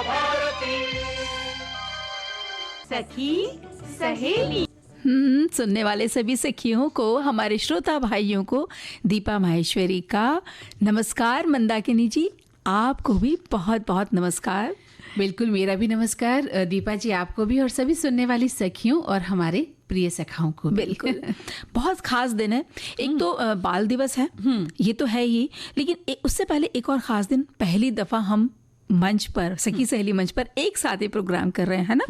भारती। सखी सहेली। सुनने वाले सभी सखियों को, हमारे श्रोता भाइयों को दीपा माहेश्वरी का नमस्कार। मंदाकिनी जी, आपको भी बहुत बहुत नमस्कार। बिल्कुल, मेरा भी नमस्कार दीपा जी, आपको भी और सभी सुनने वाली सखियों और हमारे प्रिय सखाओं को। बिल्कुल बहुत खास दिन है। एक तो बाल दिवस है, ये तो है ही, लेकिन उससे पहले एक और खास दिन, पहली दफा हम मंच पर, सखी सहेली मंच पर एक साथ ही प्रोग्राम कर रहे हैं ना।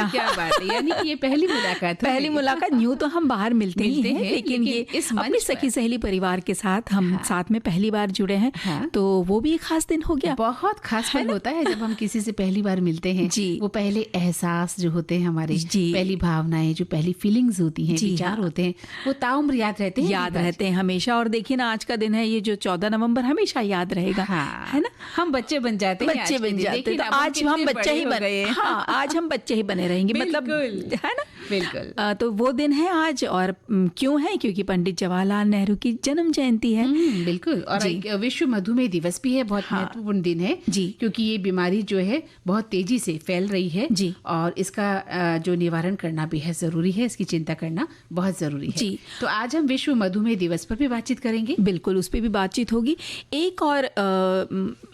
क्या बात है, यानी कि ये पहली मुलाकात है। पहली मुलाकात। न्यू तो हम बाहर मिलते ही हैं, लेकिन ये इस अपनी सखी सहेली परिवार के साथ हम साथ में पहली बार जुड़े हैं। तो वो भी एक खास दिन हो गया। बहुत खास पल होता है जब हम किसी से पहली बार मिलते हैं जी। वो पहले एहसास जो होते हैं हमारे, पहली भावनाएं, जो पहली फीलिंग्स होती हैं, विचार होते हैं, वो ताउम्र याद रहते हैं हमेशा। और देखिए ना, आज का दिन है ये जो 14 नवंबर, हमेशा याद रहेगा, है ना। हम बच्चे बन जाते हैं, बच्चे बन जाते, तो आज हम बच्चे ही बने। हाँ, आज हम बच्चे ही बने रहेंगे, मतलब है ना। बिल्कुल। तो वो दिन है आज, और क्यों है? क्योंकि पंडित जवाहरलाल नेहरू की जन्म जयंती है। बिल्कुल। और विश्व मधुमेह दिवस भी है, बहुत महत्वपूर्ण दिन है जी, क्योंकि ये बीमारी जो है बहुत तेजी से फैल रही है जी, और इसका जो निवारण करना भी है जरूरी है, इसकी चिंता करना बहुत जरूरी है जी। तो आज हम विश्व मधुमेह दिवस पर भी बातचीत करेंगे। बिल्कुल, उस पर भी बातचीत होगी। एक और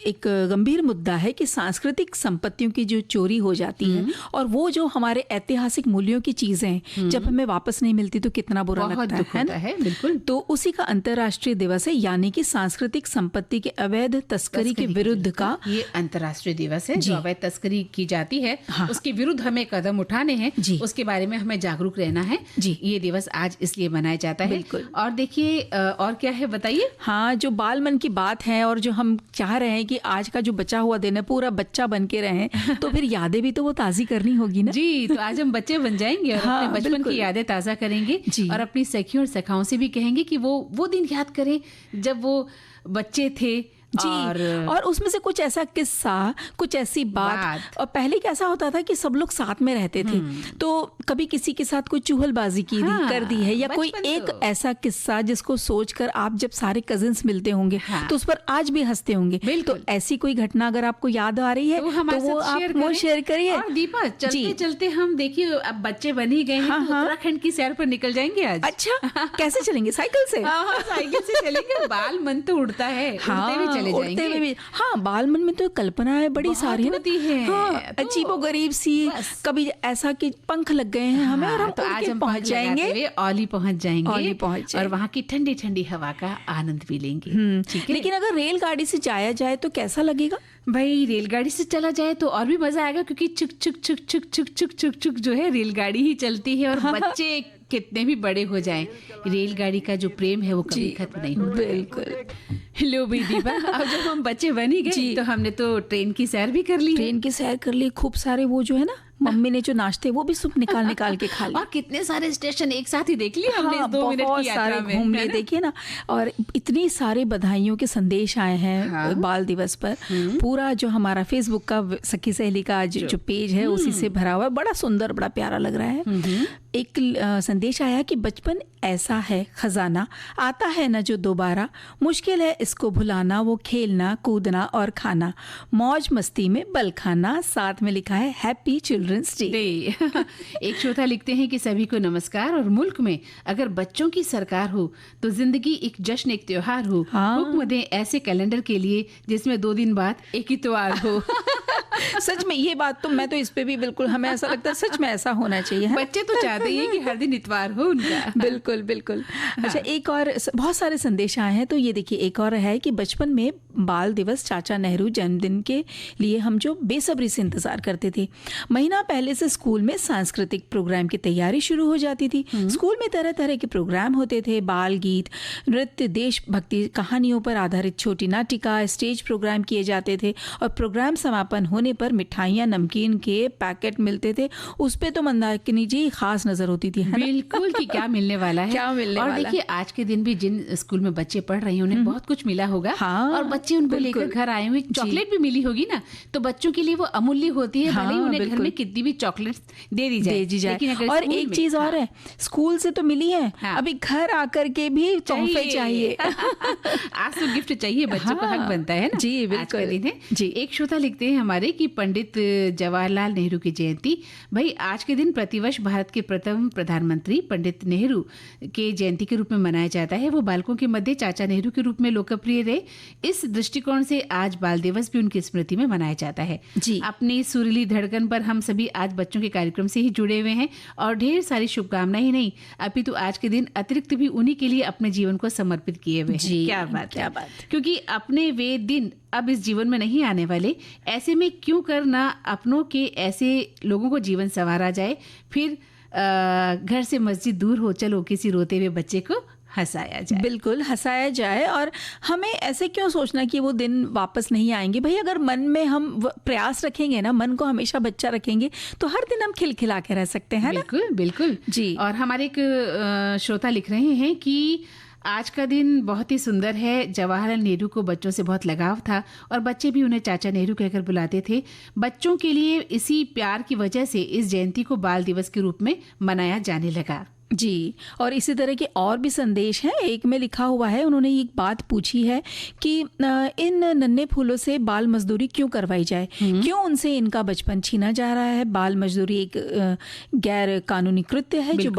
एक गंभीर मुद्दा है कि सांस्कृतिक संपत्तियों की जो चोरी हो जाती है, और वो जो हमारे ऐतिहासिक मूल्यों की चीजें जब हमें वापस नहीं मिलती तो कितना बुरा लगता है ना। बिल्कुल। तो उसी का अंतर्राष्ट्रीय दिवस है, यानी कि सांस्कृतिक संपत्ति के अवैध तस्करी के विरुद्ध का ये अंतर्राष्ट्रीय दिवस है। जो अवैध तस्करी की जाती है उसके विरुद्ध हमें कदम उठाने हैं, उसके बारे में हमें जागरूक रहना है जी। ये दिवस आज इसलिए मनाया जाता है। बिल्कुल। और देखिए, और क्या है बताइए। हाँ, जो बाल मन की बात है, और जो हम चाह रहे हैं कि आज का जो बचा हुआ दिन है पूरा बच्चा बन के रहें, तो फिर यादें भी तो वो ताज़ी करनी होगी ना जी। तो आज हम बच्चे बन जाएंगे और अपने बचपन की यादें ताज़ा करेंगे और अपनी सखियों और सखाओं से भी कहेंगे कि वो दिन याद करें जब वो बच्चे थे जी। और उसमें से कुछ ऐसा किस्सा, कुछ ऐसी बात। और पहले कैसा होता था कि सब लोग साथ में रहते थे, तो कभी किसी के साथ कोई चुगलबाजी कर दी है, या कोई एक ऐसा किस्सा जिसको सोचकर आप जब सारे कजिन्स मिलते होंगे तो उस पर आज भी हंसते होंगे। तो ऐसी कोई घटना अगर आपको याद आ रही है तो वो आप शेयर करिए। और दीपा, चलते चलते हम देखिए अब बच्चे बन ही गए हैं, तो उत्तराखंड की सैर पर निकल जाएंगे आज। अच्छा, कैसे चलेंगे? साइकिल से? साइकिल से चलेंगे। बाल मन तो उड़ता है, उड़ते हुए भी। हाँ, बाल मन में तो कल्पनाएं बड़ी सारी होती है। हाँ, अजीबोगरीब सी। कभी ऐसा कि पंख लग गए हैं हमें, और हम तो आज हम पहुंच जाएंगे, औली पहुंच जाएंगे, और वहाँ की ठंडी ठंडी हवा का आनंद भी लेंगे। लेकिन अगर रेलगाड़ी से जाया जाए तो कैसा लगेगा? भाई, रेलगाड़ी से चला जाए तो और भी मजा आएगा, क्योंकि चुक चुक चुक चुक चुक चुक चुक चुक जो है रेलगाड़ी ही चलती है। और बच्चे कितने भी बड़े हो जाएं, रेलगाड़ी का जो प्रेम है वो कभी खत्म नहीं होता। बिल्कुल। लो भी दीपा, अब जब हम बच्चे बन ही गए तो हमने तो ट्रेन की सैर भी कर ली। ट्रेन की सैर कर ली, खूब सारे वो जो है ना, मम्मी ने जो नाश्ते वो भी सब निकाल के खा लिया। और कितने सारे स्टेशन एक साथ ही देख लिए हमने। 2 मिनट की यात्रा में घूम लिए, देखिए ना। और इतनी सारे बधाइयों के संदेश आए हैं बाल दिवस पर। पूरा जो हमारा फेसबुक का सखी सहेली का जो पेज है उसी से भरा हुआ है। बड़ा सुंदर, बड़ा प्यारा लग रहा है। एक संदेश आया कि बचपन ऐसा है खजाना, आता है न जो दोबारा, मुश्किल है इसको भुलाना, वो खेलना कूदना और खाना, मौज मस्ती में बल खाना। साथ में लिखा है हैप्पी चिल्ड्रंस डे। एक श्रोता लिखते हैं कि सभी को नमस्कार, और मुल्क में अगर बच्चों की सरकार हो तो जिंदगी एक जश्न, एक त्योहार हो। हुक्म दें ऐसे कैलेंडर के लिए जिसमें 2 दिन बाद एक इतवार हो। सच में ये बात तो, मैं तो इस पे भी बिल्कुल, हमें ऐसा लगता है सच में ऐसा होना चाहिए। बच्चे तो चाहते हैं कि हर दिन इतवार हो उनका। बिल्कुल बिल्कुल। अच्छा, एक और बहुत सारे संदेश आए हैं, तो ये देखिए एक और है कि बचपन में बाल दिवस, चाचा नेहरू जन्मदिन के लिए हम जो बेसब्री से इंतजार करते थे। महीना पहले से स्कूल में सांस्कृतिक प्रोग्राम की तैयारी शुरू हो जाती थी। स्कूल में तरह तरह के प्रोग्राम होते थे, बाल गीत, नृत्य, देशभक्ति कहानियों पर आधारित छोटी नाटिका, स्टेज प्रोग्राम किए जाते थे, और प्रोग्राम समापन होने पर मिठाइयाँ, नमकीन के पैकेट मिलते थे। उस पे तो मंदाकिनी जी खास नजर होती थी। बिल्कुल, कि क्या मिलने वाला है, क्या मिलने और वाला। देखिए आज के दिन भी जिन स्कूल में बच्चे पढ़ रहे हैं उन्हें बहुत कुछ मिला होगा। और बच्चे उनको लेकर घर आए हुए, चॉकलेट भी मिली होगी ना, तो बच्चों के लिए वो अमूल्य होती है। भले ही उन्हें घर में कितनी भी चॉकलेट्स दे दी जाए। और एक चीज और है, स्कूल से तो मिली है, अभी घर आकर के भी तोहफे चाहिए। आज तो गिफ्ट चाहिए, बच्चों का हक बनता है ना। जी बिल्कुल। आज का दिन है जी। एक श्रोता लिखते हैं हमारे कि पंडित जवाहरलाल नेहरू की जयंती। भाई आज के दिन प्रतिवर्ष भारत के प्रथम प्रधानमंत्री पंडित नेहरू के जयंती के रूप में मनाया जाता है। वो बालकों के मध्य चाचा नेहरू के रूप में लोकप्रिय रहे। इस दृष्टिकोण से आज बाल दिवस भी उनकी स्मृति में मनाया जाता है जी। अपनी सुरीली धड़कन पर हम सभी आज बच्चों के कार्यक्रम से ही जुड़े हुए हैं और ढेर सारी शुभकामनाएं ही नहीं, अपितु आज के दिन अतिरिक्त भी उन्हीं के लिए अपने जीवन को समर्पित किए हुए हैं। क्या बात, क्योंकि अपने वे दिन अब इस जीवन में नहीं आने वाले। ऐसे में क्यों करना अपनों के ऐसे लोगों को जीवन संवारा जाए। फिर घर से मस्जिद दूर हो, चलो किसी रोते हुए बच्चे को हंसाया जाए। बिल्कुल हंसाया जाए। और हमें ऐसे क्यों सोचना कि वो दिन वापस नहीं आएंगे। भाई अगर मन में हम प्रयास रखेंगे ना, मन को हमेशा बच्चा रखेंगे, तो हर दिन हम खिलखिला के रह सकते हैं। बिल्कुल बिल्कुल जी। और हमारे एक श्रोता लिख रहे हैं कि आज का दिन बहुत ही सुंदर है। जवाहरलाल नेहरू को बच्चों से बहुत लगाव था और बच्चे भी उन्हें चाचा नेहरू कहकर बुलाते थे। बच्चों के लिए इसी प्यार की वजह से इस जयंती को बाल दिवस के रूप में मनाया जाने लगा। जी। और इसी तरह के और भी संदेश हैं। एक में लिखा हुआ है, उन्होंने एक बात पूछी है कि इन नन्हे फूलों से बाल मजदूरी क्यों करवाई जाए, क्यों उनसे इनका बचपन छीना जा रहा है। बाल मजदूरी एक गैर कानूनी कृत्य है जो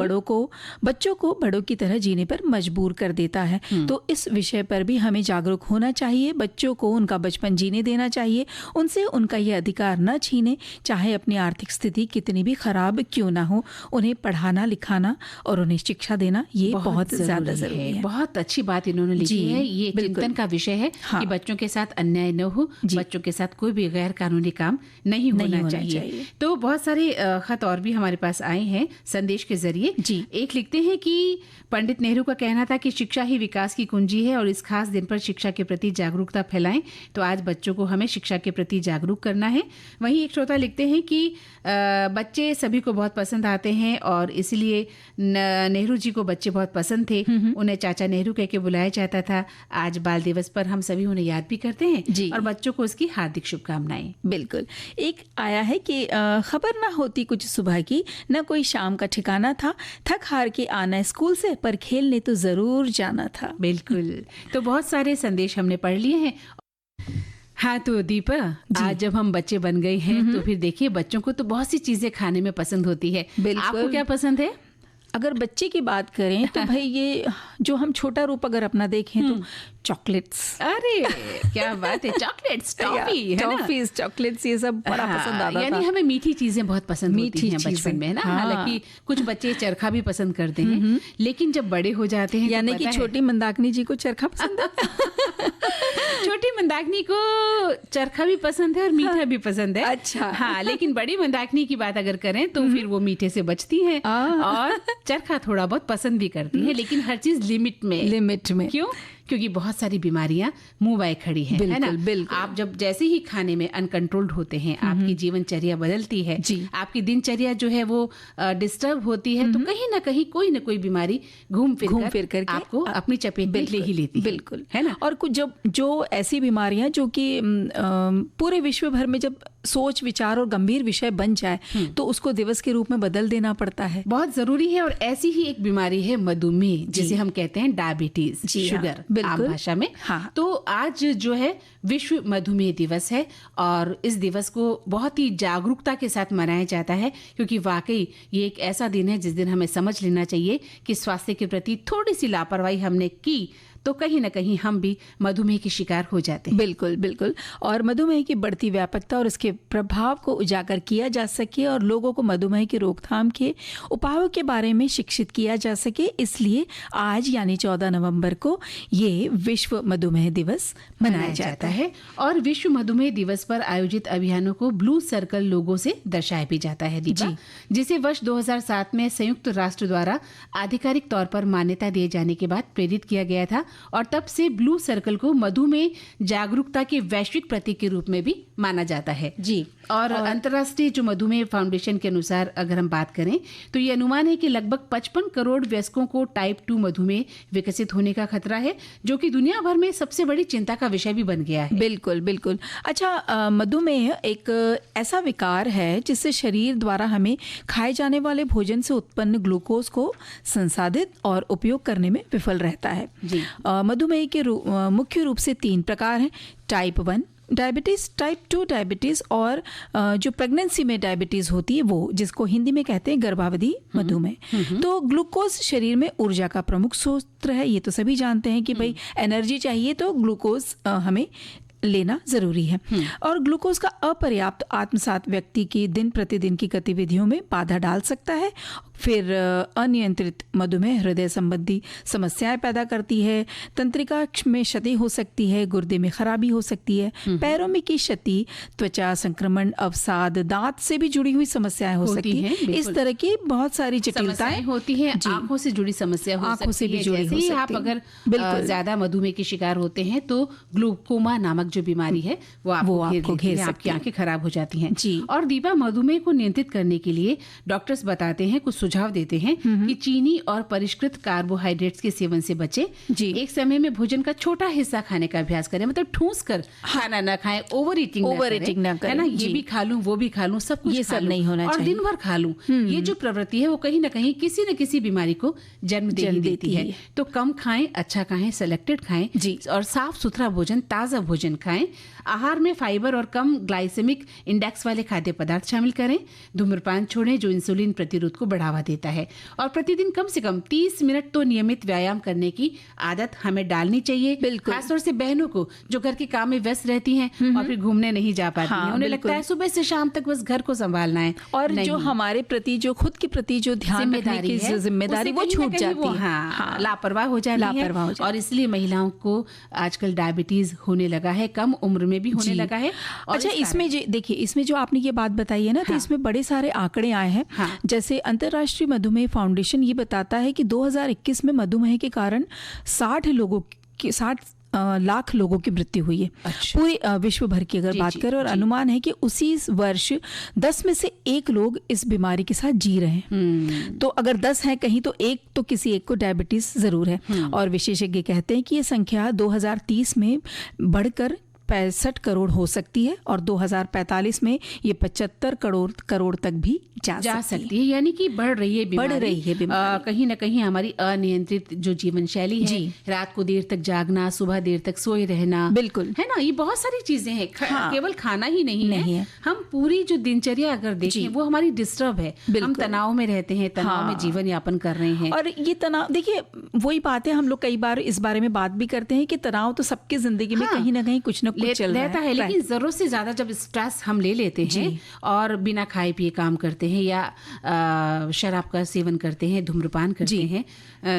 बच्चों को बड़ों की तरह जीने पर मजबूर कर देता है। तो इस विषय पर भी हमें जागरूक होना चाहिए। बच्चों को उनका बचपन जीने देना चाहिए, उनसे उनका ये अधिकार न छीने, चाहे अपनी आर्थिक स्थिति कितनी भी खराब क्यों ना हो। उन्हें पढ़ाना लिखाना और उन्हें शिक्षा देना ये बहुत ज्यादा जरूरी है। बहुत अच्छी बात इन्होंने लिखी है। ये चिंतन का विषय है कि बच्चों के साथ अन्याय न हो, बच्चों के साथ कोई भी गैर कानूनी काम नहीं होना चाहिए। तो बहुत सारे खत और भी हमारे पास आए हैं संदेश के जरिए। एक लिखते हैं कि पंडित नेहरू का कहना था कि शिक्षा ही विकास की कुंजी है और इस खास दिन पर शिक्षा के प्रति जागरूकता फैलाएं। तो आज बच्चों को हमें शिक्षा के प्रति जागरूक करना है। वहीं एक श्रोता लिखते हैं कि बच्चे सभी को बहुत पसंद आते हैं और इसलिए नेहरू जी को बच्चे बहुत पसंद थे। उन्हें चाचा नेहरू कह के बुलाया जाता था। आज बाल दिवस पर हम सभी उन्हें याद भी करते हैं और बच्चों को उसकी हार्दिक शुभकामनाएं। बिल्कुल। एक आया है कि खबर ना होती कुछ सुबह की, न कोई शाम का ठिकाना था, थक हार के आना स्कूल से, पर खेलने तो जरूर जाना था। बिल्कुल। तो बहुत सारे संदेश हमने पढ़ लिए हैं। हाँ तो दीपा, आज जब हम बच्चे बन गए हैं तो फिर देखिए बच्चों को तो बहुत सी चीजें खाने में पसंद होती है। आपको क्या पसंद है? अगर बच्चे की बात करें तो भाई ये जो हम छोटा रूप अगर अपना देखें तो चॉकलेट्स। अरे क्या बात है, चॉकलेट्स, टॉफीज, चॉकलेट्स ये सब बड़ा पसंद आता था। यानी हमें मीठी चीजें बहुत पसंद होती हैं बचपन में ना। हालांकि कुछ बच्चे चरखा भी पसंद करते हैं, लेकिन जब बड़े हो जाते हैं, यानी कि छोटी मंदाकिनी जी को चरखा पसंद है। छोटी मंदाकिनी को चरखा भी पसंद है और मीठा भी पसंद है। अच्छा। हाँ, लेकिन बड़ी मंदाकिनी की बात अगर करें तो फिर वो मीठे से बचती है और चरखा थोड़ा बहुत पसंद भी करती है, लेकिन हर चीज लिमिट में। क्यों? क्योंकि बहुत सारी बीमारियां मुंह बाय खड़ी हैं, है ना? बिल्कुल। आप जब जैसे ही खाने में अनकंट्रोल्ड होते हैं, आपकी जीवनचर्या बदलती है, आपकी दिनचर्या जो है वो डिस्टर्ब होती है, तो कहीं ना कहीं कोई ना कोई बीमारी घूम फिर कर आपको अपनी चपेट में ले ही लेती है। बिल्कुल, है ना? और कुछ जो ऐसी बीमारियां जो कि पूरे विश्व भर में जब सोच विचार और गंभीर विषय बन जाए तो उसको दिवस के रूप में बदल देना पड़ता है। बहुत जरूरी है। और ऐसी ही एक बीमारी है मधुमेह, जिसे हम कहते हैं डायबिटीज, शुगर आम भाषा में। हाँ। तो आज जो है विश्व मधुमेह दिवस है और इस दिवस को बहुत ही जागरूकता के साथ मनाया जाता है, क्योंकि वाकई ये एक ऐसा दिन है जिस दिन हमें समझ लेना चाहिए कि स्वास्थ्य के प्रति थोड़ी सी लापरवाही हमने की तो कहीं ना कहीं हम भी मधुमेह के शिकार हो जाते हैं। बिल्कुल। और मधुमेह की बढ़ती व्यापकता और इसके प्रभाव को उजागर किया जा सके और लोगों को मधुमेह की रोकथाम के उपायों के बारे में शिक्षित किया जा सके, इसलिए आज यानी 14 नवंबर को ये विश्व मधुमेह दिवस मनाया जाता है। और विश्व मधुमेह दिवस पर आयोजित अभियानों को ब्लू सर्कल लोगो से दर्शाया भी जाता है दीपा, जिसे वर्ष 2007 में संयुक्त राष्ट्र द्वारा आधिकारिक तौर पर मान्यता दिए जाने के बाद प्रेरित किया गया था और तब से ब्लू सर्कल को मधुमेह जागरूकता के वैश्विक प्रतीक के रूप में भी माना जाता है जी। और अंतर्राष्ट्रीय जो मधुमेह फाउंडेशन के अनुसार अगर हम बात करें तो ये अनुमान है कि लगभग 55 करोड़ वयस्कों को टाइप 2 मधुमेह विकसित होने का खतरा है, जो कि दुनिया भर में सबसे बड़ी चिंता का विषय भी बन गया है। बिल्कुल बिल्कुल। अच्छा, मधुमेह एक ऐसा विकार है जिससे शरीर द्वारा हमें खाए जाने वाले भोजन से उत्पन्न ग्लूकोज को संसाधित और उपयोग करने में विफल रहता है जी। मधुमेह के मुख्य रूप से 3 प्रकार हैं। टाइप 1 डायबिटीज़, टाइप 2 डायबिटीज़ और जो प्रेगनेंसी में डायबिटीज़ होती है वो, जिसको हिंदी में कहते हैं गर्भावधि मधुमेह। तो ग्लूकोज शरीर में ऊर्जा का प्रमुख स्रोत है, ये तो सभी जानते हैं कि भाई एनर्जी चाहिए तो ग्लूकोज हमें लेना जरूरी है। और ग्लूकोज का अपर्याप्त आत्मसात व्यक्ति की दिन प्रतिदिन की गतिविधियों में बाधा डाल सकता है। फिर अनियंत्रित मधुमेह हृदय संबंधी समस्याएं पैदा करती है, तंत्रिका में क्षति हो सकती है, गुर्दे में खराबी हो सकती है, पैरों में की क्षति, त्वचा संक्रमण, अवसाद, दांत से भी जुड़ी हुई समस्याएं हो सकती हैं। इस तरह की बहुत सारी जटिलताएं होती हैं। आंखों से जुड़ी समस्या हो सकती है, से भी जुड़ी हो सकती है। आप अगर ज्यादा मधुमेह के शिकार होते हैं तो ग्लूकोमा नामक जो बीमारी है वो आपको घेर सकती है, आपकी आंखें खराब हो जाती हैं जी। और दीपा, मधुमेह को नियंत्रित करने के लिए डॉक्टर्स बताते हैं, कुछ सुझाव देते हैं कि चीनी और परिष्कृत कार्बोहाइड्रेट्स के सेवन से बचें जी। एक समय में भोजन का छोटा हिस्सा खाने का अभ्यास करें, मतलब ठूस कर खाना ना खाएं, ओवर ईटिंग ना करें, है ना, ये भी खा लूं वो भी खा लूं, सब कुछ ये सब नहीं होना चाहिए और दिन भर खा लूं। ये जो प्रवृत्ति है वो कहीं ना कहीं किसी न किसी बीमारी को जन्म देती है। तो कम खाएं, अच्छा खाएं, सेलेक्टेड खाएं जी। और साफ सुथरा भोजन, ताजा भोजन खाएं। आहार में फाइबर और कम ग्लाइसेमिक इंडेक्स वाले खाद्य पदार्थ शामिल करें। धूम्रपान छोड़ें जो इंसुलिन प्रतिरोध को बढ़ावा देता है। और प्रतिदिन कम से कम 30 मिनट तो नियमित व्यायाम करने की आदत हमें डालनी चाहिए, खासतौर से बहनों को जो घर के काम में व्यस्त रहती हैं और फिर घूमने नहीं जा पाती हैं। उन्हें लगता है सुबह से शाम तक बस घर को संभालना है, और जो हमारे प्रति, जो खुद के प्रति जो ध्यान रखने की जिम्मेदारी वो छूट जाती है, लापरवाह हो जाती है। और इसलिए महिलाओं को आजकल डायबिटीज होने लगा है, कम उम्र में भी होने लगा है। अच्छा, इसमें देखिए, इसमें जो आपने ये बात बताई है ना, तो इसमें बड़े सारे आंकड़े आए हैं। जैसे अंतर्राष्ट्रीय मधुमेह फाउंडेशन ये बताता है कि 2021 में मधुमेह के कारण 60 लाख लोगों की मृत्यु हुई है। अच्छा। पूरे विश्व भर की अगर बात करें, और अनुमान है कि उसी वर्ष 10 में से 1 लोग इस बीमारी के साथ जी रहे हैं। तो अगर 10 हैं कहीं तो किसी एक को डायबिटीज जरूर है। और विशेषज्ञ कहते हैं कि ये संख्या 2030 में बढ़कर 65 करोड़ हो सकती है और 2045 में ये 75 करोड़ तक भी जा सकती है। यानी कि बढ़ रही है बीमारी। कहीं ना कहीं हमारी अनियंत्रित जो जीवन शैली है, रात को देर तक जागना, सुबह देर तक सोए रहना, बिल्कुल, है ना, ये बहुत सारी चीजें हैं। केवल खाना ही नहीं है। हम पूरी जो दिनचर्या अगर देखें वो हमारी डिस्टर्ब है। हम तनाव में रहते हैं, तनाव में जीवन यापन कर रहे हैं। और ये तनाव, देखिए वही बात है, हम लोग कई बार इस बारे में बात भी करते हैं कि तनाव तो सबकी जिंदगी में कहीं ना कहीं कुछ न कुछ चल रहता है। लेकिन जरूरत से ज्यादा जब स्ट्रेस हम ले लेते हैं और बिना खाए पिए काम करते हैं या शराब का सेवन करते हैं, धूम्रपान करते हैं,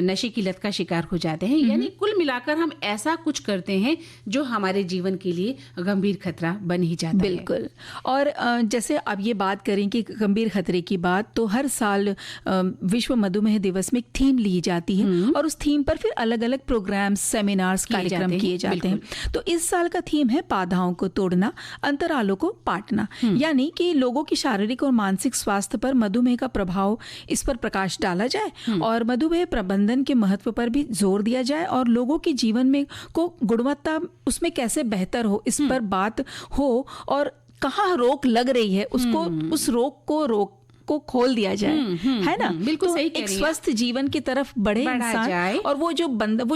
नशे की लत का शिकार हो जाते हैं, यानी कुल मिलाकर हम ऐसा कुछ करते हैं जो हमारे जीवन के लिए गंभीर खतरा बन ही जाता है। बिल्कुल। और जैसे अब ये बात करें कि गंभीर खतरे की बात, तो हर साल विश्व मधुमेह दिवस में एक थीम ली जाती है और उस थीम पर फिर अलग अलग प्रोग्राम्स, सेमिनार्स, कार्यक्रम किए जाते हैं। तो इस साल का थीम है बाधाओं को तोड़ना, अंतरालों को पाटना। यानी कि लोगों की शारीरिक और मानसिक स्वास्थ्य पर मधुमेह का प्रभाव, इस पर प्रकाश डाला जाए और मधुमेह प्रबंधन के महत्व पर भी जोर दिया जाए और लोगों के जीवन में को गुणवत्ता उसमें कैसे बेहतर हो, इस पर बात हो और कहाँ रोक लग रही है उसको, उस रोक को खोल दिया जाए, है ना। बिल्कुल सही। एक स्वस्थ जीवन की तरफ बढ़े इंसान, और वो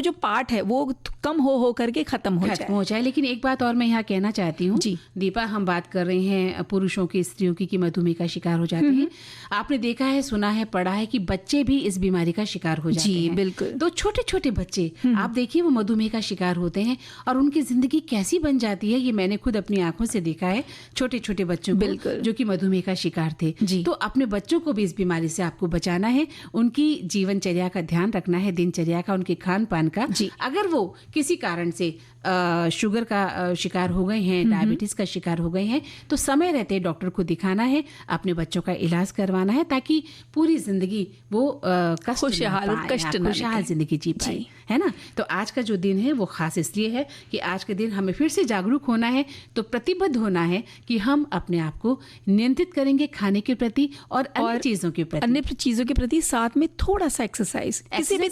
जो पार्ट है वो कम हो करके खत्म हो जाए। लेकिन एक बात और मैं यहाँ कहना चाहती हूँ दीपा, हम बात कर रहे हैं पुरुषों की, स्त्रियों की, कि मधुमेह का शिकार हो जाते हैं। आपने देखा है, सुना है, पढ़ा है कि बच्चे भी इस बीमारी का शिकार हो जाते हैं। बिल्कुल। तो छोटे छोटे बच्चे, आप देखिए, वो मधुमेह का शिकार होते हैं और उनकी जिंदगी कैसी बन जाती है, ये मैंने खुद अपनी आंखों से देखा है। छोटे छोटे बच्चों को जो कि मधुमेह का शिकार थे, तो अपने अपने बच्चों को भी इस बीमारी से आपको बचाना है। उनकी जीवनचर्या का ध्यान रखना है, दिनचर्या का, उनके खान पान का। अगर वो किसी कारण से शुगर का शिकार हो गए हैं, डायबिटीज का शिकार हो गए हैं, तो समय रहते डॉक्टर को दिखाना है, अपने बच्चों का इलाज करवाना है, ताकि पूरी जिंदगी वो खुशहाल जिंदगी जी पाए, है ना। तो आज का जो दिन है वो खास इसलिए है कि आज के दिन हमें फिर से जागरूक होना है, तो प्रतिबद्ध होना है कि हम अपने आप को नियंत्रित करेंगे खाने के प्रति और अन्य चीजों के प्रति, साथ में थोड़ा सा एक्सरसाइज किसी भी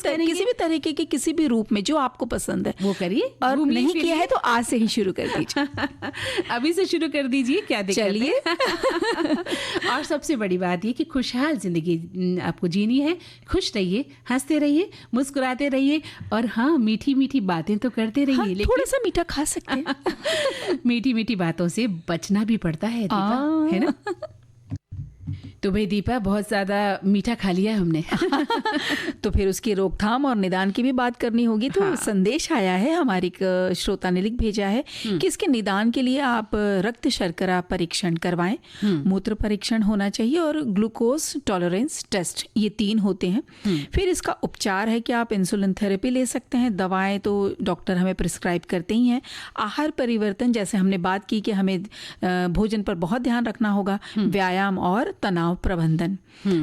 तरीके के किसी भी रूप में जो आपको पसंद है वो करिए। और नहीं किया है तो आज से ही शुरू कर दीजिए। अभी से शुरू कर दीजिए, क्या दिक्कत है। चलिए। और सबसे बड़ी बात ये कि खुशहाल जिंदगी आपको जीनी है। खुश रहिए, हंसते रहिए, मुस्कुराते रहिए, और हाँ, मीठी मीठी बातें तो करते रहिए। हाँ, लेकिन थोड़ा सा मीठा खा सकते हैं। मीठी मीठी बातों से बचना भी पड़ता है दीपा, है ना। तो भाई दीपा, बहुत ज़्यादा मीठा खा लिया हमने। तो फिर उसकी रोकथाम और निदान की भी बात करनी होगी। तो संदेश आया है, हमारी एक श्रोता ने लिख भेजा है कि इसके निदान के लिए आप रक्त शर्करा परीक्षण करवाएं, मूत्र परीक्षण होना चाहिए और ग्लूकोज टॉलरेंस टेस्ट, ये 3 होते हैं। फिर इसका उपचार है कि आप इंसुलिन थेरेपी ले सकते हैं। दवाएं तो डॉक्टर हमें प्रिस्क्राइब करते ही हैं। आहार परिवर्तन, जैसे हमने बात की कि हमें भोजन पर बहुत ध्यान रखना होगा, व्यायाम और तनाव प्रबंधन।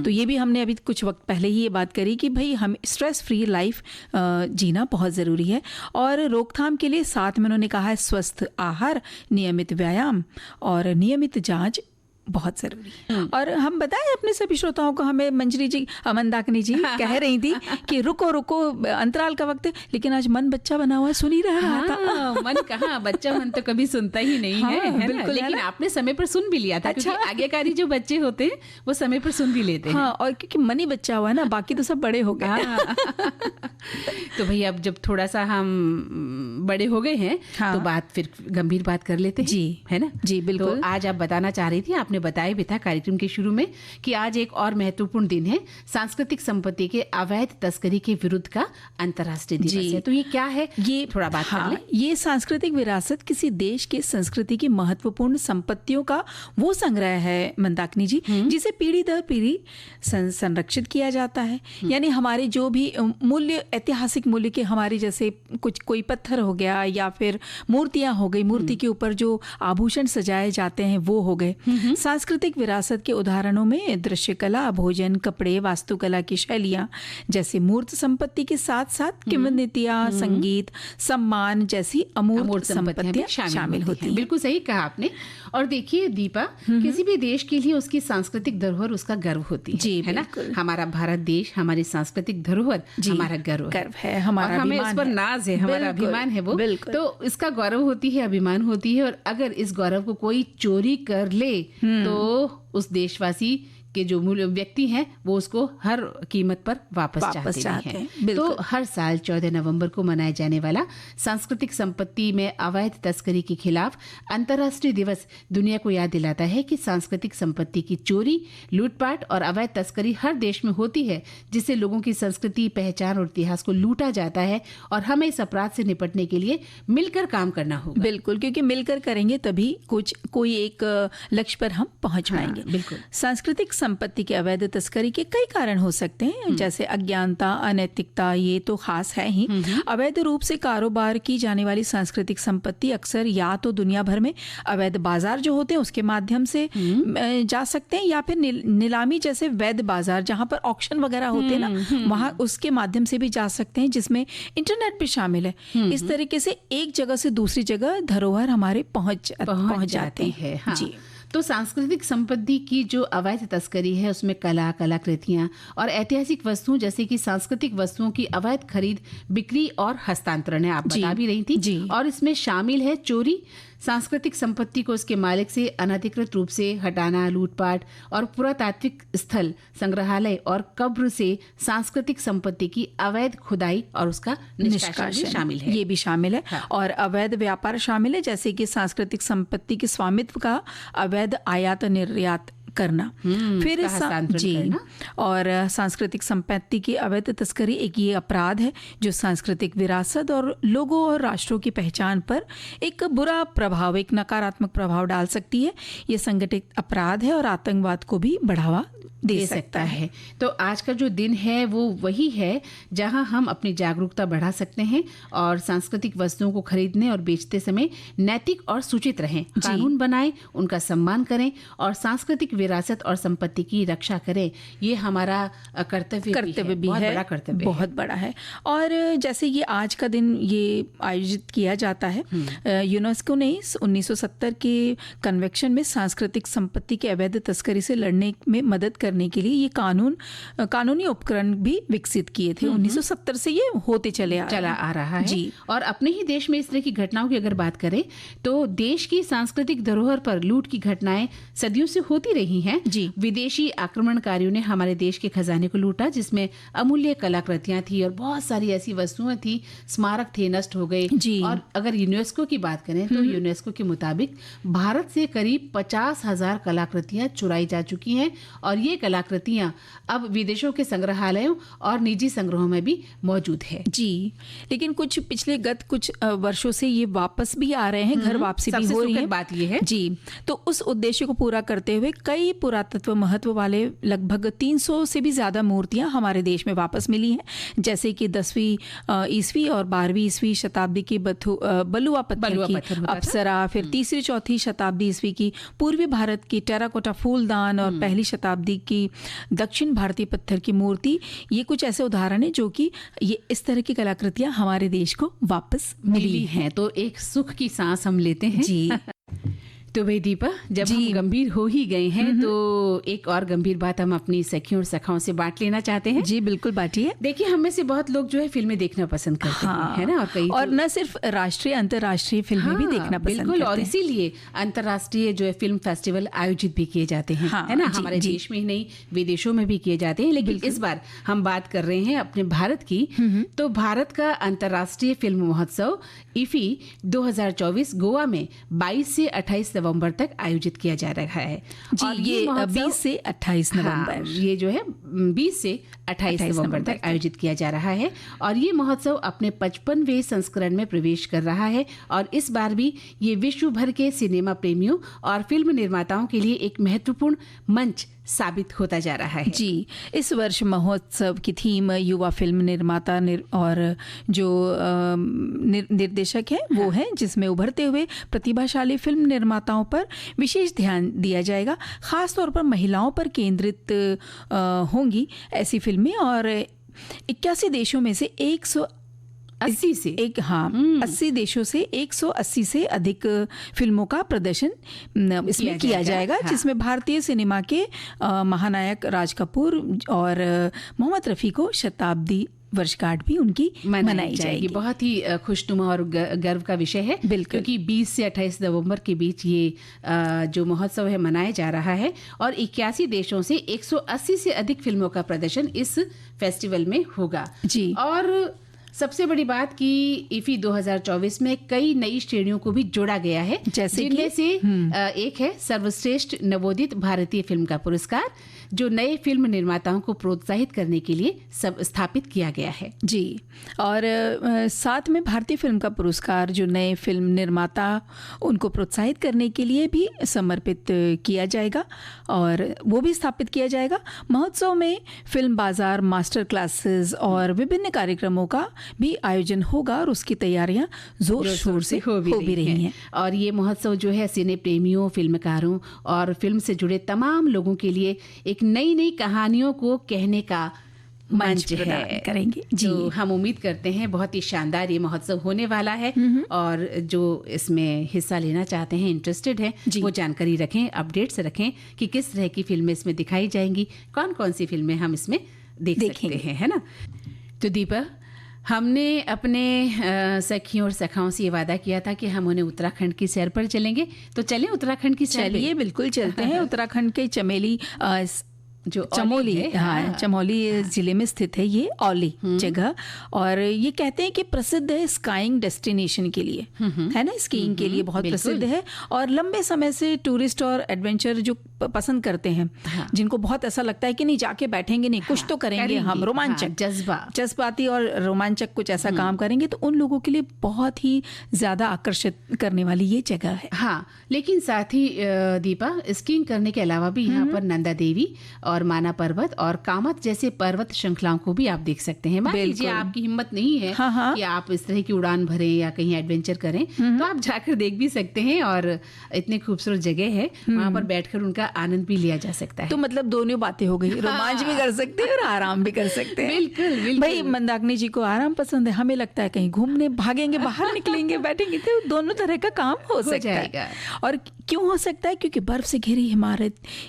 तो ये भी हमने अभी कुछ वक्त पहले ही ये बात करी कि भाई हम स्ट्रेस फ्री लाइफ जीना बहुत ज़रूरी है। और रोकथाम के लिए साथ में उन्होंने कहा है स्वस्थ आहार, नियमित व्यायाम और नियमित जांच बहुत ज़रूरी है। और हम बताएं अपने सभी श्रोताओं को, हमें मंजरी जी, मंदाकिनी जी कह रही थी कि रुको रुको, अंतराल का वक्त है, लेकिन आज मन बच्चा बना हुआ है, सुन ही रहा था। मन कहाँ, बच्चा मन तो कभी सुनता ही नहीं है, बिल्कुल। लेकिन आपने समय पर सुन भी लिया था। अच्छा, क्योंकि आज्ञाकारी जो बच्चे होते हैं वो समय पर सुन भी लेते हैं। हाँ, और क्योंकि मन ही बच्चा हुआ है ना, बाकी तो सब बड़े हो गए। तो भाई अब जब थोड़ा सा हम बड़े हो गए हैं, तो बात फिर गंभीर बात कर लेते हैं, है ना। जी बिल्कुल। तो आज आप बताना चाह रही थी, आपने बताया भी था कार्यक्रम के शुरू में कि आज एक और महत्वपूर्ण दिन है, सांस्कृतिक संपत्ति के अवैध तस्करी के विरुद्ध का अंतर्राष्ट्रीय दिवस है। तो ये क्या है, ये थोड़ा बात कर लें। ये सांस्कृतिक विरासत किसी देश के संस्कृति की महत्वपूर्ण संपत्तियों का वो संग्रह है मंदाकिनी जी, जिसे पीढ़ी दर पीढ़ी संरक्षित किया जाता है। यानी हमारे जो भी मूल्य, ऐतिहासिक मूल्य के, हमारे जैसे कोई पत्थर हो गया या फिर मूर्तियां हो गई, मूर्ति के ऊपर जो आभूषण सजाए जाते हैं वो हो गए। सांस्कृतिक विरासत के उदाहरणों में दृश्य कला, भोजन, कपड़े, वास्तुकला की शैलियां जैसे मूर्त संपत्ति के साथ साथ किंवदंतियां, संगीत, सम्मान जैसी अमूर्त संपत्तियां शामिल होती हैं। बिल्कुल सही कहा आपने। और देखिए दीपा, किसी भी देश के लिए उसकी सांस्कृतिक धरोहर उसका गर्व होती है ना। हमारा भारत देश, हमारी सांस्कृतिक धरोहर हमारा गर्व है, हमारा हमें उस पर नाज है, हमारा अभिमान है वो। तो इसका गौरव होती है, अभिमान होती है। और अगर इस गौरव को कोई चोरी कर ले तो उस देशवासी के जो मूल व्यक्ति हैं वो उसको हर कीमत पर वापस चाहते हैं। तो हर साल 14 नवंबर को मनाया जाने वाला सांस्कृतिक संपत्ति में अवैध तस्करी के खिलाफ अंतर्राष्ट्रीय दिवस दुनिया को याद दिलाता है कि सांस्कृतिक संपत्ति की चोरी, लूटपाट और अवैध तस्करी हर देश में होती है, जिससे लोगों की संस्कृति, पहचान और इतिहास को लूटा जाता है। और हमें इस अपराध से निपटने के लिए मिलकर काम करना होगा। बिल्कुल, क्योंकि मिलकर करेंगे तभी कोई एक लक्ष्य पर हम पहुंच पाएंगे। बिल्कुल। सांस्कृतिक संपत्ति के अवैध तस्करी के कई कारण हो सकते हैं, जैसे अज्ञानता, अनैतिकता, ये तो खास है ही। अवैध रूप से कारोबार की जाने वाली सांस्कृतिक संपत्ति अक्सर या तो दुनिया भर में अवैध बाजार जो होते हैं उसके माध्यम से जा सकते हैं, या फिर नीलामी जैसे वैध बाजार जहां पर ऑक्शन वगैरह होते हैं ना, वहां उसके माध्यम से भी जा सकते हैं, जिसमें इंटरनेट भी शामिल है। इस तरीके से एक जगह से दूसरी जगह धरोहर हमारे पहुंच जाती है। हाँ। जी। तो सांस्कृतिक संपत्ति की जो अवैध तस्करी है उसमें कला, कलाकृतियां और ऐतिहासिक वस्तुओं जैसे कि सांस्कृतिक वस्तुओं की अवैध खरीद, बिक्री और हस्तांतरण है, आप बता भी रही थी। और इसमें शामिल है चोरी, सांस्कृतिक संपत्ति को उसके मालिक से अनधिकृत रूप से हटाना, लूटपाट और पुरातात्विक स्थल, संग्रहालय और कब्र से सांस्कृतिक संपत्ति की अवैध खुदाई और उसका निष्कासन शामिल है। ये भी शामिल है। हाँ। और अवैध व्यापार शामिल है, जैसे कि सांस्कृतिक संपत्ति के स्वामित्व का अवैध आयात निर्यात करना, फिर हस्तांतरण करना। और सांस्कृतिक संपत्ति की अवैध तस्करी एक ये अपराध है जो सांस्कृतिक विरासत और लोगों और राष्ट्रों की पहचान पर एक बुरा प्रभाव, एक नकारात्मक प्रभाव डाल सकती है। ये संगठित अपराध है और आतंकवाद को भी बढ़ावा दे सकता है। तो आज का जो दिन है वो वही है जहां हम अपनी जागरूकता बढ़ा सकते हैं और सांस्कृतिक वस्तुओं को खरीदने और बेचते समय नैतिक और सूचित रहें, कानून बनाएं, उनका सम्मान करें और सांस्कृतिक विरासत और संपत्ति की रक्षा करें। ये हमारा कर्तव्य भी बहुत बड़ा कर्तव्य, बहुत बड़ा है। और जैसे ये आज का दिन ये आयोजित किया जाता है, यूनेस्को ने 1970 के कन्वेंशन में सांस्कृतिक संपत्ति के अवैध तस्करी से लड़ने में मदद करने के लिए ये कानूनी उपकरण भी विकसित किए थे। 1970 से ये होते चला आ रहा है जी। और अपने ही देश में इस तरह की घटनाओं की अगर बात करें तो देश की सांस्कृतिक धरोहर पर लूट की घटनाएं सदियों से होती रही हैं जी। विदेशी आक्रमणकारियों ने हमारे देश के खजाने को लूटा, जिसमें अमूल्य कलाकृतियां थी और बहुत सारी ऐसी वस्तुएं थी, स्मारक थे, नष्ट हो गए। और अगर यूनेस्को की बात करें तो यूनेस्को के मुताबिक भारत से करीब 50,000 कलाकृतियां चुराई जा चुकी हैं और ये कलाकृतियां अब विदेशों के संग्रहालयों और निजी संग्रहों में भी मौजूद है जी। लेकिन गत कुछ वर्षों से ये वापस भी आ रहे हैं, घर वापसी भी हो रही है। बात ये है जी। तो उस उद्देश्य को पूरा करते हुए कई पुरातत्व महत्व वाले लगभग 300 से भी ज्यादा मूर्तियां हमारे देश में वापस मिली हैं, जैसे कि 10वीं ईस्वी और 12वीं ईस्वी शताब्दी की बलुआ पत्थर की अप्सरा, फिर 3री 4थी शताब्दी ईस्वी की पूर्वी भारत की टेराकोटा फूलदान और पहली शताब्दी की दक्षिण भारतीय पत्थर की मूर्ति। ये कुछ ऐसे उदाहरण है जो कि ये इस तरह की कलाकृतियां हमारे देश को वापस मिली हैं। तो एक सुख की सांस हम लेते हैं जी। तो भाई दीपा, जब हम गंभीर हो ही गए हैं तो एक और गंभीर बात हम अपनी सखियों और सखाओं से बांट लेना चाहते हैं। जी बिल्कुल बांटिए। देखिए, हम में से बहुत लोग जो है फिल्में देखना पसंद करते हैं, है ना, और न सिर्फ राष्ट्रीय अंतर्राष्ट्रीय फिल्में भी देखना पसंद करते हैं। और इसीलिए अंतर्राष्ट्रीय जो है फिल्म फेस्टिवल आयोजित भी किए जाते हैं, है ना, हमारे देश में ही नहीं विदेशों में भी किए जाते हैं। लेकिन इस बार हम बात कर रहे हैं अपने भारत की। तो भारत का अंतर्राष्ट्रीय फिल्म महोत्सव इफी 2024 गोवा में 22 से 28 नवंबर तक आयोजित किया जा रहा है। जी, और ये 20 से 28 नवंबर, ये जो है 20 से 28 नवंबर तक आयोजित किया जा रहा है। और ये महोत्सव अपने 55वें संस्करण में प्रवेश कर रहा है और इस बार भी ये विश्व भर के सिनेमा प्रेमियों और फिल्म निर्माताओं के लिए एक महत्वपूर्ण मंच साबित होता जा रहा है। जी, इस वर्ष महोत्सव की थीम युवा फिल्म निर्माता और जो निर्देशक है वो है, जिसमें उभरते हुए प्रतिभाशाली फिल्म निर्माताओं पर विशेष ध्यान दिया जाएगा। खास तौर पर महिलाओं पर केंद्रित होंगी ऐसी फिल्में और 81 देशों में से 80 देशों से 180 से अधिक फिल्मों का प्रदर्शन इसमें किया जाएगा, जिसमें भारतीय सिनेमा के महानायक राज कपूर और मोहम्मद रफ़ी को शताब्दी वर्षगांठ भी उनकी मनाई जाएगी। बहुत ही खुशनुमा और गर्व का विषय है, क्योंकि 20 से 28 नवंबर के बीच ये जो महोत्सव है मनाया जा रहा है और 81 देशों से 180 से अधिक फिल्मों का प्रदर्शन इस फेस्टिवल में होगा जी। और सबसे बड़ी बात कि इफी 2024 में कई नई श्रेणियों को भी जोड़ा गया है, जिनमें से एक है सर्वश्रेष्ठ नवोदित भारतीय फिल्म का पुरस्कार, जो नए फिल्म निर्माताओं को प्रोत्साहित करने के लिए स्थापित किया गया है जी। और साथ में भारतीय फिल्म का पुरस्कार जो नए फिल्म निर्माता उनको प्रोत्साहित करने के लिए भी समर्पित किया जाएगा और वो भी स्थापित किया जाएगा। महोत्सव में फिल्म बाजार, मास्टर क्लासेस और विभिन्न कार्यक्रमों का भी आयोजन होगा और उसकी तैयारियां जोर शोर से हो भी रही हैं। और ये महोत्सव जो है सिने प्रेमियों, फिल्मकारों और फिल्म से जुड़े तमाम लोगों के लिए एक नई नई कहानियों को कहने का मंच है करेंगे जी। तो हम उम्मीद करते हैं बहुत ही शानदार ये महोत्सव होने वाला है और जो इसमें हिस्सा लेना चाहते हैं, इंटरेस्टेड हैं, वो जानकारी रखें, अपडेट्स रखें कि किस तरह की फिल्में इसमें दिखाई जाएंगी, कौन कौन सी फिल्में हम इसमें देख सकते हैं, है ना। तो दीपा, हमने अपने सखियों और सखाओं से ये वादा किया था कि हम उन्हें उत्तराखंड की सैर पर चलेंगे, तो चलें उत्तराखंड की सैर। चलिए बिल्कुल चलते हैं। उत्तराखंड के चमेली जो चमोली है, हाँ, चमोली जिले में स्थित है ये औली जगह। और ये कहते हैं कि प्रसिद्ध है स्काइंग डेस्टिनेशन के लिए, है ना, स्कीइंग के लिए बहुत प्रसिद्ध है। और लंबे समय से टूरिस्ट और एडवेंचर जो पसंद करते हैं, जिनको बहुत ऐसा लगता है कि नहीं जाके बैठेंगे नहीं, कुछ तो करेंगे हम, रोमांचक, जज्बाती और रोमांचक कुछ ऐसा काम करेंगे, तो उन लोगों के लिए बहुत ही ज्यादा आकर्षित करने वाली ये जगह है। हाँ, लेकिन साथ ही दीपा, स्कीइंग करने के अलावा भी यहाँ पर नंदा देवी और माना पर्वत और कामत जैसे पर्वत श्रृंखलाओं को भी आप देख सकते हैं। मान लीजिए आपकी हिम्मत नहीं है कि आप इस तरह की उड़ान भरें या कहीं एडवेंचर करें, तो आप जाकर देख भी सकते हैं। और इतनी खूबसूरत जगह है, वहां पर बैठकर उनका आनंद भी लिया जा सकता है। तो मतलब दोनों बातें हो गई, रोमांच भी कर सकते हैं और आराम भी कर सकते हैं। बिल्कुल। भाई मंदाकिनी जी को आराम पसंद है, हमें लगता है कहीं घूमने भागेंगे, बाहर निकलेंगे, बैठेंगे, तो दोनों तरह का काम हो सकता है। और क्यों हो सकता है? क्योंकि बर्फ से घिरी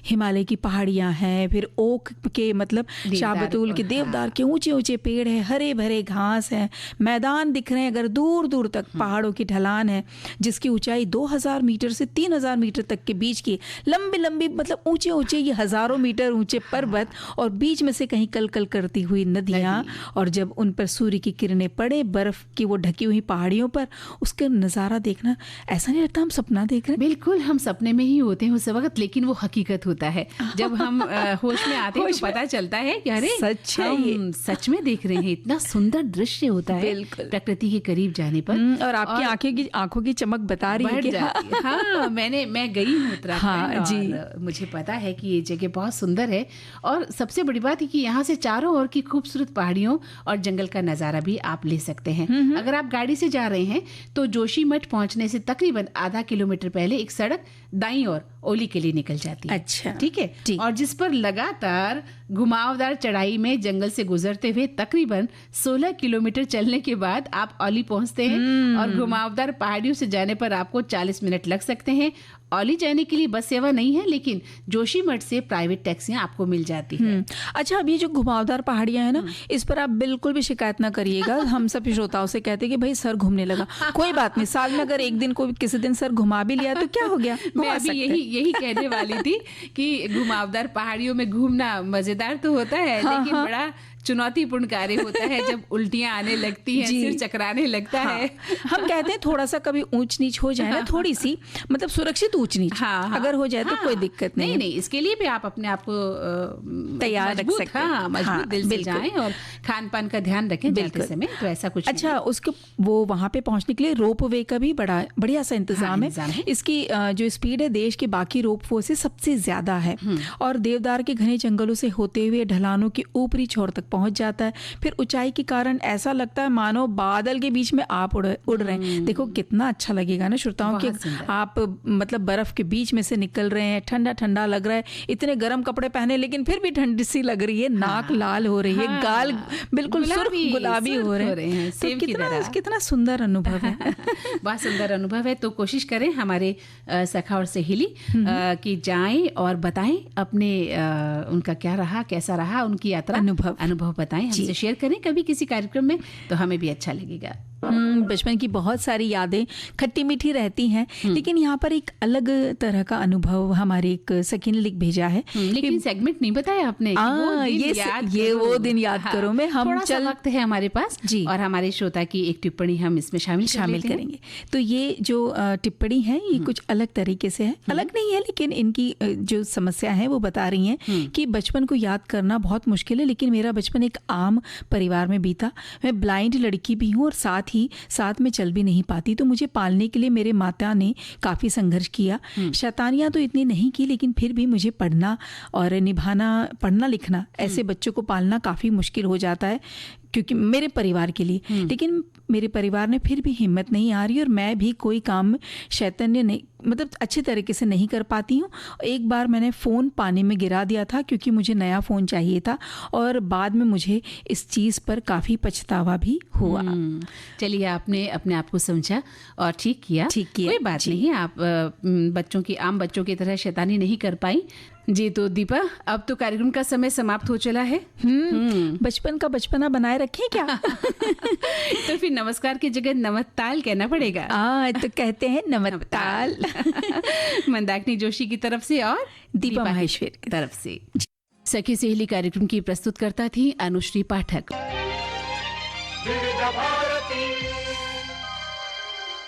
हिमालय की पहाड़ियां हैं, फिर ओक के मतलब शाहबतूल के, देवदार के ऊंचे ऊंचे पेड़ है, हरे भरे घास है, मैदान दिख रहे हैं अगर दूर दूर तक, पहाड़ों की ढलान है जिसकी ऊंचाई 2000 मीटर से 3000 मीटर तक के बीच की, लंबी लंबी मतलब ऊंचे ऊंचे ये हजारों मीटर ऊंचे पर्वत, और बीच में से कहीं कल कल करती हुई नदियां, और जब उन पर सूर्य की किरणें पड़े बर्फ की वो ढकी हुई पहाड़ियों पर, उसका नजारा देखना ऐसा नहीं लगता हम सपना देख रहे हैं। बिल्कुल, हम सपने में ही होते हैं उस वक्त, लेकिन वो हकीकत होता है जब हम होश में आते हैं, तो पता चलता है कि अरे सच है, हम सच में देख रहे हैं। इतना सुंदर दृश्य होता है प्रकृति के करीब जाने पर, और आपकी आंखों की चमक बता रही है कि हाँ, मैं गई हूँ उत्तराखंड जी, मुझे पता है कि ये जगह बहुत सुंदर है। और सबसे बड़ी बात है कि यहाँ से चारों ओर की खूबसूरत पहाड़ियों और जंगल का नजारा भी आप ले सकते हैं। अगर आप गाड़ी से जा रहे हैं तो जोशीमठ पहुंचने से तकरीबन आधा किलोमीटर पहले एक सड़क दाईं ओर ओली के लिए निकल जाती है। अच्छा, ठीक है। और जिस पर लगातार घुमावदार चढ़ाई में जंगल से गुजरते हुए तकरीबन 16 किलोमीटर चलने के बाद आप औली पहुंचते हैं। और घुमावदार पहाड़ियों से जाने पर आपको 40 मिनट लग सकते हैं। औली जाने के लिए बस सेवा नहीं है, लेकिन जोशीमठ से प्राइवेट टैक्सियां आपको मिल जाती हैं। अच्छा, अब ये जो घुमावदार पहाड़ियां हैं ना, इस पर आप बिल्कुल भी शिकायत ना करिएगा। हम सब श्रोताओं से कहते हैं कि भाई सर घूमने लगा, कोई बात नहीं, साल में अगर एक दिन कोई किसी दिन सर घुमा भी लिया तो क्या हो गया। मैं अभी यही कहने वाली थी कि घुमावदार पहाड़ियों में घूमना मजेदार तो होता है, लेकिन बड़ा चुनौतीपूर्ण कार्य होता है जब उल्टियां आने लगती हैं, सिर चकराने लगता है। हम कहते हैं थोड़ा सा कभी ऊंच नीच हो जाए ना, थोड़ी सी मतलब सुरक्षित ऊंच नीच अगर हो जाए तो कोई दिक्कत नहीं। इसके लिए भी आप अपने आप को तैयार रख सकते हैं, मजबूत दिल से जाएं और खान पान का ध्यान रखें जाते समय, तो ऐसा कुछ। अच्छा, उसके वो वहाँ पे पहुँचने के लिए रोप वे का भी बड़ा बढ़िया सा इंतजाम है। इसकी जो स्पीड है देश के बाकी रोप वे से सबसे ज्यादा है, और देवदार के घने जंगलों से होते हुए ढलानों के ऊपरी छोर तक पहुंच जाता है। फिर ऊंचाई के कारण ऐसा लगता है मानो बादल के बीच में आप उड़ रहे हैं। देखो कितना अच्छा लगेगा ना श्रोताओं कि आप मतलब बर्फ के बीच में से निकल रहे हैं, ठंडा ठंडा लग रहा है, इतने गर्म कपड़े पहने लेकिन फिर भी ठंडी सी लग रही है, नाक लाल हो रही है, गाल बिल्कुल सुर्ख गुलाबी हो रहे हैं। तो कितना सुंदर अनुभव है। बहुत सुंदर अनुभव है। तो कोशिश करें हमारे सखा और सहेली कि जाएं और बताएं अपने उनका क्या रहा, कैसा रहा उनकी यात्रा, अनुभव बताएं, हमसे शेयर करें कभी किसी कार्यक्रम में, तो हमें भी अच्छा लगेगा। बचपन की बहुत सारी यादें खट्टी मीठी रहती हैं, लेकिन यहाँ पर एक अलग तरह का अनुभव हमारी एक सखी ने लिख भेजा है। लेकिन सेगमेंट नहीं बताया आपने। ये वो दिन याद करो में हम थोड़ा वक्त है हमारे पास जी, और हमारे श्रोता की एक टिप्पणी हम इसमें शामिल करेंगे। तो ये जो टिप्पणी है ये कुछ अलग तरीके से है, अलग नहीं है लेकिन इनकी जो समस्या है वो बता रही है कि बचपन को याद करना बहुत मुश्किल है, लेकिन मेरा बचपन एक आम परिवार में बीता। मैं ब्लाइंड लड़की भी हूँ और साथ में चल भी नहीं पाती, तो मुझे पालने के लिए मेरे माता ने काफ़ी संघर्ष किया। शैतानियाँ तो इतनी नहीं की, लेकिन फिर भी मुझे पढ़ना लिखना, ऐसे बच्चों को पालना काफ़ी मुश्किल हो जाता है क्योंकि मेरे परिवार के लिए। लेकिन मेरे परिवार ने फिर भी हिम्मत नहीं आ रही और मैं भी कोई काम शैतान्य नहीं मतलब अच्छे तरीके से नहीं कर पाती हूँ। एक बार मैंने फ़ोन पानी में गिरा दिया था क्योंकि मुझे नया फ़ोन चाहिए था, और बाद में मुझे इस चीज़ पर काफ़ी पछतावा भी हुआ। चलिए, आपने अपने आप को समझा और ठीक किया। कोई बात नहीं, आप आम बच्चों की तरह शैतानी नहीं कर पाई जी। तो दीपा, अब तो कार्यक्रम का समय समाप्त हो चला है। बचपन का बचपना बनाए रखें क्या? तो फिर नमस्कार की जगह नमस्ताल कहना पड़ेगा। तो कहते हैं नमस्ताल। मंदाकिनी जोशी की तरफ से और दीपा माहेश्वर की तरफ से। सखी सहेली कार्यक्रम की प्रस्तुतकर्ता थी अनुश्री पाठक।